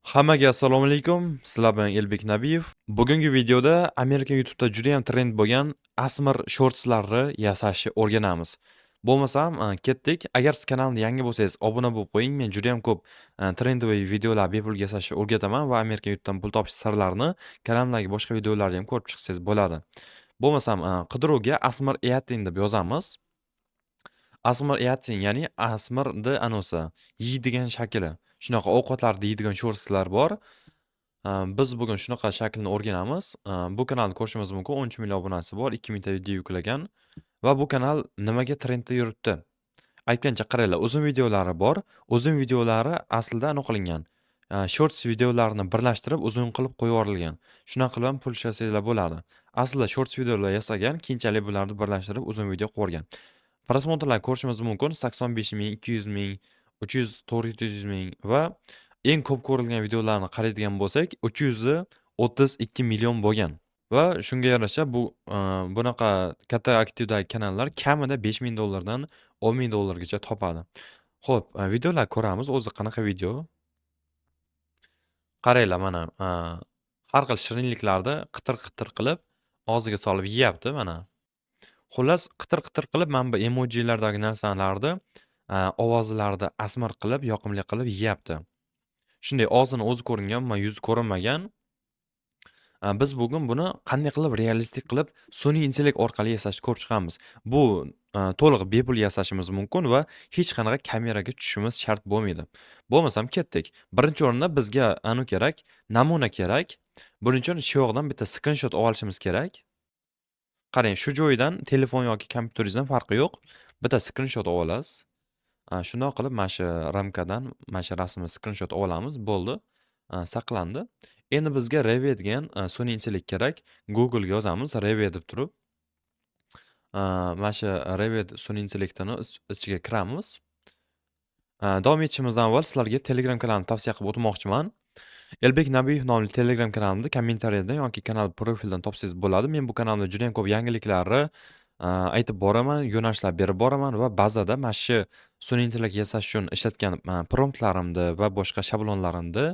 Hammaga assalomu alaykum. Sizlar bilan Elbek Nabiyev. Bugungi videoda Amerika YouTube'da juda ham trend bo'lgan asmir shortslarni yasashni o'rganamiz. Bo'lmasam, ketdik. Agar siz kanalga yangi bo'lsangiz, obuna bo'lib qo'ying. Men juda ham ko'p trendoviy videolar bepul yasashni o'rgataman va Amerika YouTube'dan pul topish sirlarini kanalimdagi boshqa videolarni ham ko'rib chiqsangiz bo'ladi. Bo'lmasam, qidiruvga asmir eating deb yozamiz. Asmir eating, ya'ni asmirni anosi, yeydigan shakli. Shunaqa ovqatlarni yeydigan shortslar bor. Biz bugun shunaqa shaklni o'rganamiz. Bu kanalni ko'rishingiz mumkin. 13 million obunachisi bor, 2000 ta video yuklagan va bu kanal nimaga trendda yuribdi? Aytgancha qaranglar, uzun videolari bor. Uzun videolari aslida anaqa qilingan. Shorts videolarini birlashtirib uzun qilib qo'yib yuborilgan. Shunaqa qilib ham pul ishlasanglar bo'ladi. Aslida shorts videolar yasagan, keyinchalik bularni birlashtirib uzun video qo'ygan. Prosmotrlarni ko'rishingiz mumkin. 85 ming, 200 ming, 300, 400 ming va eng ko'p ko'rilgan videolarni qaraydigan bo'lsak, 332 million bo'lgan. Va shunga yarasha bu bunaqa katta aktivdagi kanallar kamida $5000 dan $10,000 gacha topadi. Xo'p, videolar ko'ramiz. O'zi qanaqa video? Qaranglar mana, har xil shirinliklarni qitir-qitir qilib og'ziga solib yeyapti mana. Xullas, qitir-qitir qilib mana bu emojilardagi narsalarni ovozlarni asmir qilib, yoqimli qilib yeyapti. Shunday og'zini o'zi ko'ringan, umuman yuzi ko'rinmagan. Biz bugun buni qanday qilib realistik qilib sun'iy intellekt orqali yasashni ko'rib chiqamiz. Bu to'liq bepul yasashimiz mumkin va hech qanaqa kameraga tushishimiz shart bo'lmaydi. Bo'lmasam ketdik. Birinchi o'rinda bizga kerak, namuna kerak. Buning uchun shu yoqdan bitta skrinshot olishimiz kerak. Qarang, shu joydan telefon yoki kompyuteringizdan farqi yo'q. Bitta skrinshot olasiz. Shundoq qilib mana shu ramkadan mana shu rasmni skrinshot olamiz, bo'ldi. Saqlandi. Endi bizga Revit degan sun'iy intellekt kerak. Google'ga yozamiz Revit deb turib. Mana shu Revit sun'iy intellektini ichiga kiramiz. Davom etishimizdan avval sizlarga Telegram kanalini tavsiya qilib o'tmoqchiman. Elbek Nabiyev nomli Telegram kanalimda kommentariyada yoki kanal profildan topsangiz bo'ladi. Men bu kanalda juda ham ko'p yangiliklarni aytib boraman, yo'nalishlar berib boraman va ba'zida mana shu sun'iy intellekt yasash uchun ishlatgan promptlarimni va boshqa shablonlarimni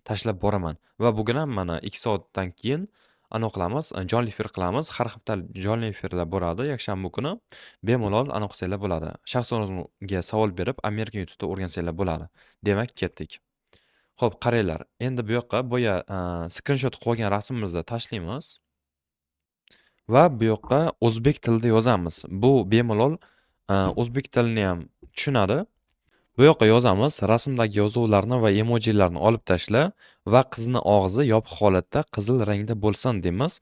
tashlab boraman. Va bugun ham mana 2 soatdan keyin qilamiz, jonli efir qilamiz. Har hafta jonli efirlar bo'ladi yakshanba kuni. Bemalol qilsanglar bo'ladi. Shaxsiy o'zimga savol berib, Amerika YouTube'da o'rgansanglar bo'ladi. Demak, ketdik. Xo'p, qaranglar. Endi bu yoqqa boya skrinshot qo'ygan rasmimizni tashlaymiz. Va bu yoqqa o'zbek tilida yozamiz. Bu bemalol o'zbek tilini ham tushunadi. Bu yoqqa yozamiz, rasmdagi yozuvlarni va emojilarni olib tashla va qizni og'zi yopiq holatda qizil rangda bo'lsin deymiz.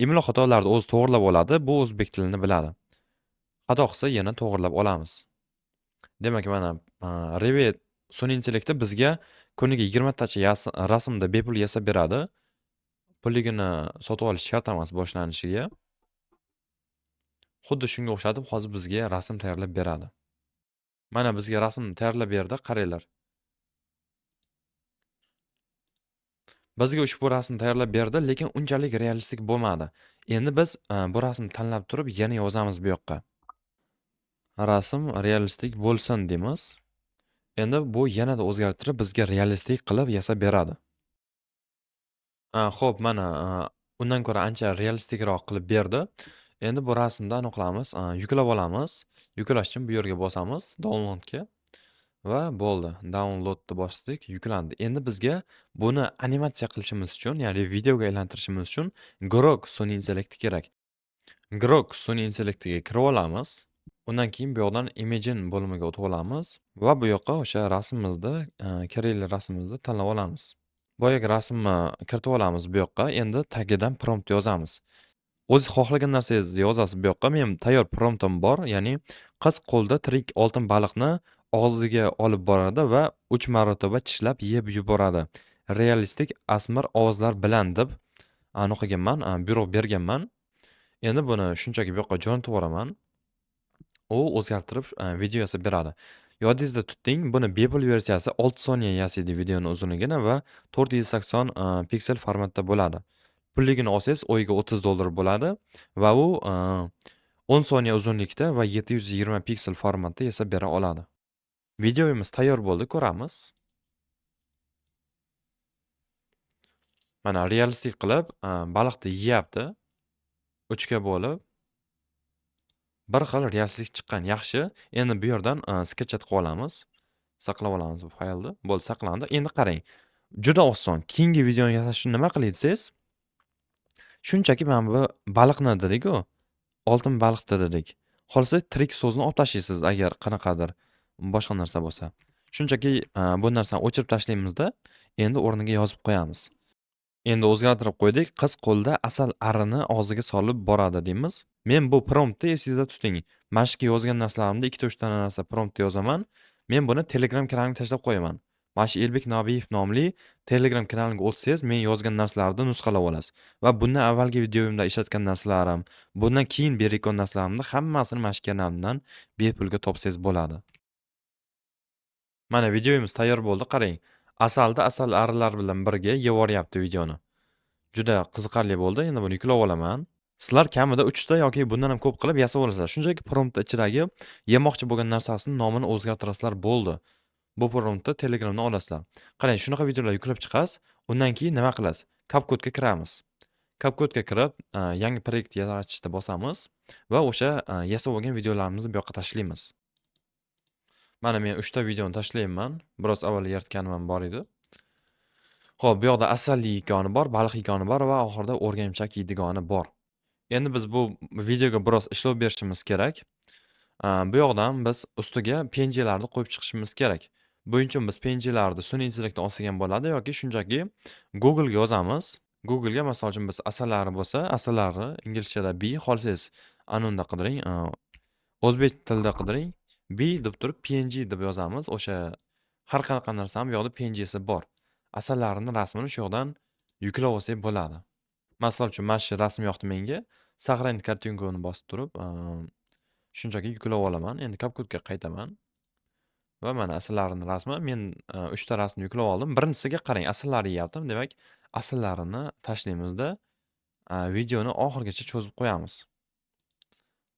Imlo xatolarni o'zi to'g'rilab oladi. Bu o'zbek tilini biladi. Xato qilsa yana to'g'rilab olamiz. Demak, mana Revit sun'iy intellekti bizga kuniga 20 tacha rasmni bepul yasab beradi. Puligini sotib olish shart emas boshlanishiga. Xuddi shunga o'xshatib hozir bizga rasm tayyorlab beradi. Mana bizga rasm tayyorlab berdi, qaranglar. Bizga ushbu rasm tayyorlab berdi, lekin unchalik realistik bo'lmadi. Endi biz bu rasmni tanlab turib yana yozamiz bu yoqqa. Rasm realistik bo'lsin deymiz. Endi bu yanada o'zgartirib bizga realistik qilib yasab beradi. Xo'p, mana undan ko'ra ancha realistikroq qilib berdi. Endi bu rasmni aniqlamiz, yuklab olamiz. Yuklash uchun bu yerga bosamiz, downloadga va bo'ldi. Downloadni bosdik, yuklandi. Endi bizga buni animatsiya qilishimiz uchun, ya'ni videoga aylantirishimiz uchun Grok sun'iy intellekti kerak. Grok sun'iy intellektiga kirib olamiz. Undan keyin bu yoqdan Imagine bo'limiga o'tib olamiz va bu yoqqa o'sha rasmimizni, kerakli rasmimizni tanlab olamiz. Boyagi rasmni kiritib olamiz bu yoqqa. Endi tagidan prompt yozamiz. O'z xohlagan narsangizni yozasiz bu yoqqa. Men tayyor promptim bor, ya'ni qiz qo'lda tirik oltin baliqni og'ziga olib boradi va 3 marotaba tishlab yeb yuboradi. Realistik asmir ovozlar bilan deb aniqlaganman, buyruq berganman. Endi buni shunchaki bu yoqqa jo'natib yuboraman. U o'zgartirib video yasab beradi. Yodingizda tuting, buni bepul versiyasi 6 soniya yasaydi videoni uzunligini va 480 piksel formatda bo'ladi. Pulligini olsangiz o'yiga $30 bo'ladi va u 10 soniya uzunlikda va 720 piksel formatda yasab bera oladi. Videomiz tayyor bo'ldi, ko'ramiz. Mana realistik qilib, baliqni yeyapti. 3 ga bo'lib, bir xil realistik chiqqan. Yaxshi. Endi bu yerdan sketchat qilib olamiz. Saqlab olamiz bu faylni. Bo'ldi, saqlandi. Endi qarang. Juda oson. Keyingi videoni yasash uchun nima qilay desangiz, shunchaki mana bu baliqni dedik-ku, oltin baliqni dedik. Xolsa tirik so'zni olib tashlaysiz agar qanaqadir boshqa narsa bo'lsa. Shunchaki bu narsani o'chirib tashlaymizda, endi o'rniga yozib qo'yamiz. Endi o'zgartirib qo'ydik. Qiz qo'lda asal arini og'ziga solib boradi deymiz. Men bu promptni esingizda tuting. Mashqqa yozgan narsalarimda 2-3 ta narsa promptda yozaman. Men buni Telegram kanalimga tashlab qo'yaman. Mana shu Elbek Nabiyev nomli Telegram kanalimga o'tsangiz, men yozgan narsalarni nusxalab olasiz. Va bundan avvalgi videoyimda ishlatgan narsalarim, bundan keyin berayotgan narsalarimni hammasini mana shu kanalimdan bepulga topsangiz bo'ladi. Mana videoyimiz tayyor bo'ldi, qarang. Asal arilar bilan birga yevoryapti videoni. Juda qiziqarli bo'ldi. Endi buni yuklab olaman. Sizlar kamida 3 ta yoki bundan ham ko'p qilib yasab olasizlar. Shunchaki prompt ichidagi yemoqchi bo'lgan narsasining nomini o'zgartirasizlar, bo'ldi. Bu promptni Telegramdan olasizlar. Qarang, shunaqa videolar yuklab chiqasiz. Undan keyin nima qilasiz? CapCutga kiramiz. CapCutga kirib, yangi proyekt yaratishda bosamiz va o'sha yasab olgan videolarimizni bu yoqqa tashlaymiz. Mana men 3 ta videoni tashlayman. Biroz avval yaratganim ham bor edi. Xo'p, bu yoqda asalli yigoni bor, baliq yigoni bor va oxirida o'rgimchak yeydigani bor. Endi biz bu videoga biroz ishlov berishimiz kerak. Bu yoqdan biz ustiga penjelarni qo'yib chiqishimiz kerak. Buning uchun biz penjelarni sun'iy intellektdan olsak ham bo'ladi yoki shunchaki Google ga yozamiz. Google ga masalan uchun biz asalari bo'lsa, asallarni inglizchada bee, xohlasangiz anunda qidiring, o'zbek tilida qidiring. Bee deb turib png deb yozamiz. O'sha har qanaqa narsani bu yoqda pngsi bor. Asallarning rasmini shu yoqdan yuklab olsak bo'ladi. Masalan uchun mana shu rasm yoqdi menga. Saqlangan kartonkani bosib turib, shunchaki yuklab olaman. Endi CapCutga qaytaman. Va mana asallarning rasmi. Men 3 ta rasmni yuklab oldim. Birinchisiga qarang, asallarni yeyaptim. Demak, asallarini tashlaymizda videoni oxirigacha cho'zib qo'yamiz.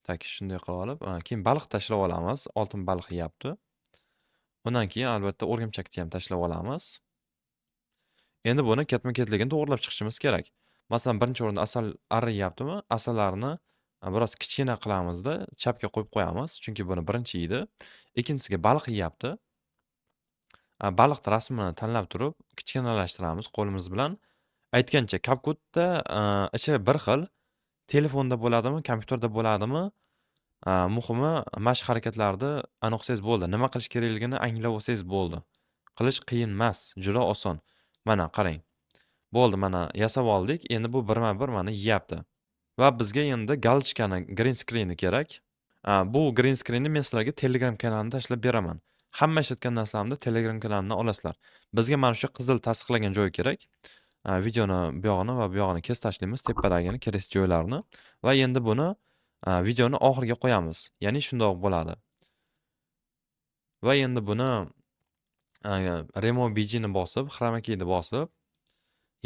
Tak, shunday qilib olib, keyin baliq tashlab olamiz. Oltin baliq yeyapti. Undan keyin albatta o'rgimchakni ham tashlab olamiz. Endi buni ketma-ketligini to'g'rilab chiqishimiz kerak. Masalan, birinchi o'rinda asal ari yeyaptimi? Asallarni biroz kichkina qilamizda, chapga qo'yib qo'yamiz, chunki buni birinchi yeydi. Ikkinchisiga baliq yeyapti. Baliq rasmini tanlab turib, kichkinalashtiramiz qo'limiz bilan. Aytgancha, CapCutda ichi bir xil. Telefonda bo'ladimi, kompyuterda bo'ladimi? Muhimi mashq harakatlarni aniqsangiz bo'ldi. Nima qilish kerakligini anglab olsangiz bo'ldi. Qilish qiyin emas, juda oson. Mana qarang. Bo'ldi, mana yasab oldik. Endi bu birma-bir mana yeyapti. Va bizga endi galochkani, green screen'i kerak. Bu green screen'ni men sizlarga Telegram kanalimda tashlab beraman. Hamma ishlatgan narsalarimni Telegram kanalimdan olasizlar. Bizga mana shu qizil tasdiqlagan joy kerak. Videoni bu yog'ini va bu yog'ini kesib tashlaymiz, tepadagini kerak joylarini va endi buni videoni oxiriga qo'yamiz. Ya'ni shundoq bo'ladi. Va endi buni Remove BG'ni bosib, Chroma keyni bosib,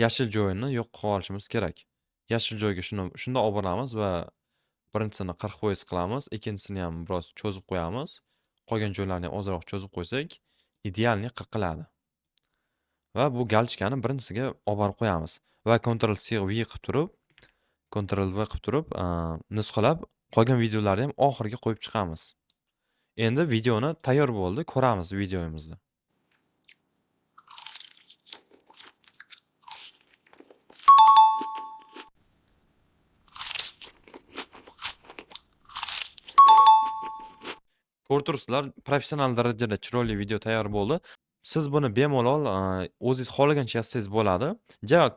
yashil joyini yo'q qilib olishimiz kerak. Yashil joyga shunda olib boramiz va birinchisini 40% qilamiz, ikkinchisini ham biroz cho'zib qo'yamiz. Qolgan joylarni ham ozroq cho'zib qo'ysak, idealni qiladi. Va bu galochkani birinchisiga olib borib qo'yamiz va Ctrl+C V qilib turib, Ctrl+V qilib turib, nusxalab qolgan videolarni ham oxiriga qo'yib chiqamiz. Endi videoni tayyor bo'ldi, ko'ramiz videomizni. Ko'rib turibsizlar, professional darajada chiroyli video tayyor bo'ldi. Siz buni bemalol o'zingiz xohlagancha yassangiz bo'ladi.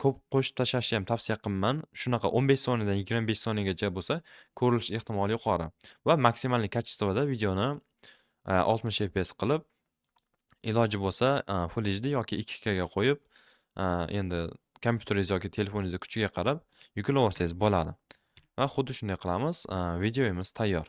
Ko'p qo'shib tashlashni ham tavsiya qilmayman. Shunaqa 15 soniyadan 25 soniyagacha bo'lsa, ko'rilish ehtimoli yuqori. Va maksimalniy kачествоda videoni 60 fps qilib, iloji bo'lsa Full HD yoki 2K ga qo'yib, endi kompyuteringiz yoki telefoningiz kuchiga qarab yuklab olsangiz bo'ladi. Va xuddi shunday qilamiz. Videomiz tayyor.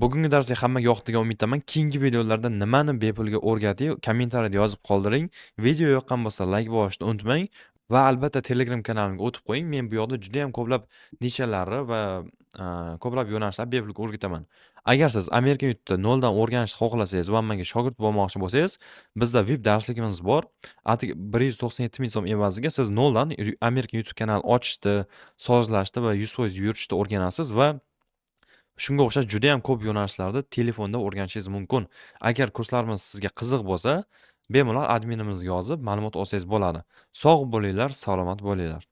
Bugungi darsga hammaga yoqdigan umiddaman. Keyingi videolarda nimani bepulga o'rgatay, kommentariyada yozib qoldiring. Video yoqqan bo'lsa like bosishni unutmang va albatta Telegram kanalimga o'tib qo'ying. Men bu yoqda juda ham ko'plab nishalari va ko'plab yo'nalishlar bepul o'rgataman. Agar siz Amerika yurtida noldan o'rganishni xohlasangiz va menga shogird bo'lmoqchi bo'lsangiz, bizda VIP darsligimiz bor. Atigi 197 ming so'm evaziga siz noldan Amerika YouTube kanali ochishni, sozlashni va 100% yurishni o'rganasiz va shunga o'xshash juda ham ko'p yo'nalishlarda telefonda o'rganishingiz mumkin. Agar kurslarimiz sizga qiziq bo'lsa, bemalol adminimizga yozib ma'lumot olsangiz bo'ladi. Sog' bo'linglar, salomat bo'linglar.